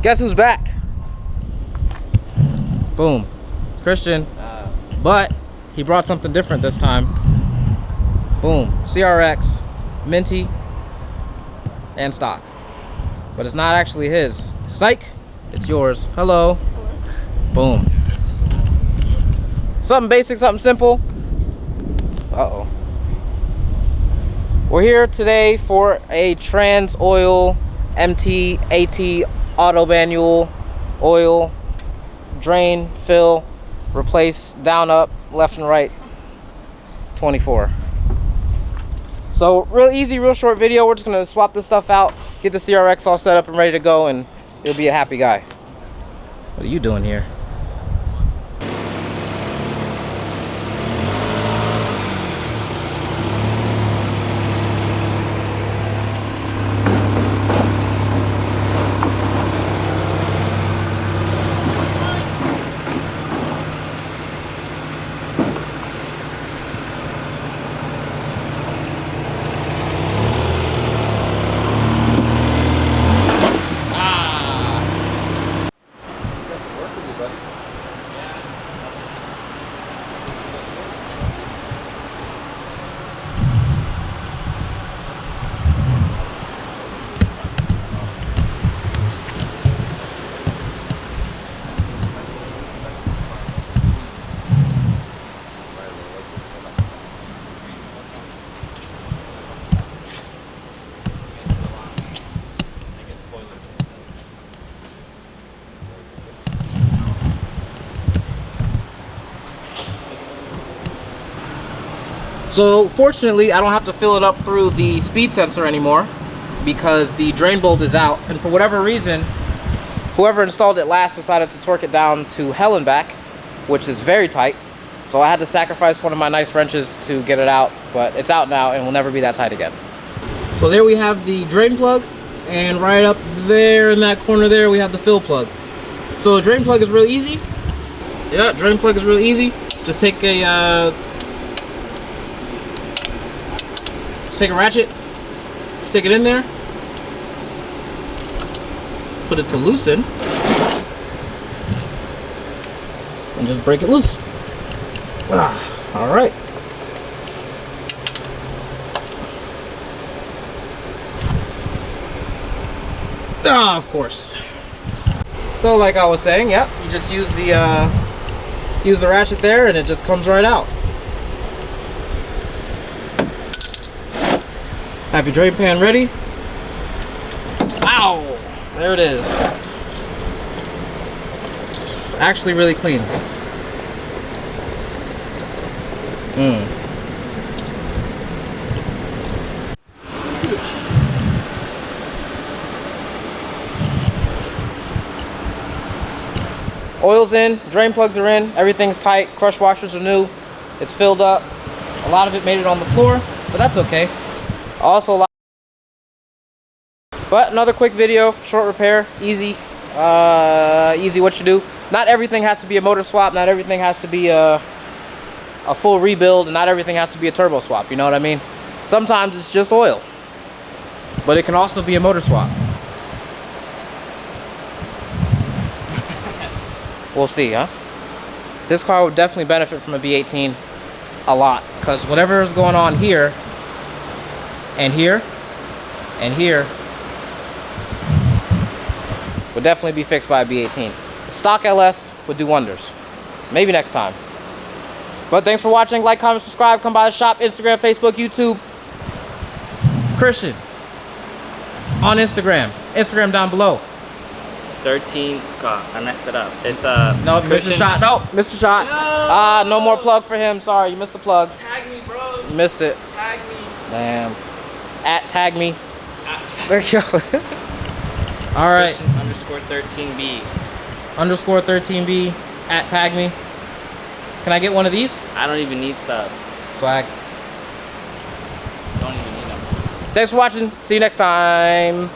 Guess who's back? Boom. It's Christian. But he brought something different this time. Boom. CRX, minty, and stock. But it's not actually his. Psych! It's yours. Hello. Boom. Something basic, something simple. Uh-oh. We're here today for a trans oil MT AT auto manual oil drain, fill, replace, down, up, left and right 24. So real easy, real short video. We're just gonna swap this stuff out, get the CRX all set up and ready to go, and you'll be a happy guy. What are you doing here? So fortunately, I don't have to fill it up through the speed sensor anymore because the drain bolt is out. And for whatever reason, whoever installed it last decided to torque it down to hell and back, which is very tight. So I had to sacrifice one of my nice wrenches to get it out, but it's out now and will never be that tight again. So there we have the drain plug, and right up there in that corner there, we have the fill plug. So the drain plug is real easy. Yeah, drain plug is real easy. Just take a take a ratchet, stick it in there, put it to loosen, and just break it loose. All right. Of course. So like I was saying, yep, you just use the ratchet there and it just comes right out. Have your drain pan ready. Wow, there it is. It's actually really clean. Oil's in, drain plugs are in, everything's tight, crush washers are new, it's filled up. A lot of it made it on the floor, but that's okay. Also, but another quick video, short repair, easy, easy what you do. Not everything has to be a motor swap, not everything has to be a full rebuild, and not everything has to be a turbo swap, you know what I mean? Sometimes it's just oil, but it can also be a motor swap. We'll see, huh? This car would definitely benefit from a B18 a lot, because whatever is going on here, and here, and here, would definitely be fixed by a B18. The stock LS would do wonders. Maybe next time. But thanks for watching. Like, comment, subscribe. Come by the shop. Instagram, Facebook, YouTube. Christian. On Instagram. Instagram down below. 13. God, I messed it up. It's no, you missed the shot. No, missed the shot. No. No more plug for him. Sorry, you missed the plug. Tag me, bro. You missed it. Tag me. Damn. Tag me. There you go. All right. _13B. _13B. @tag me. Can I get one of these? I don't even need subs. Swag. Don't even need them. Thanks for watching. See you next time.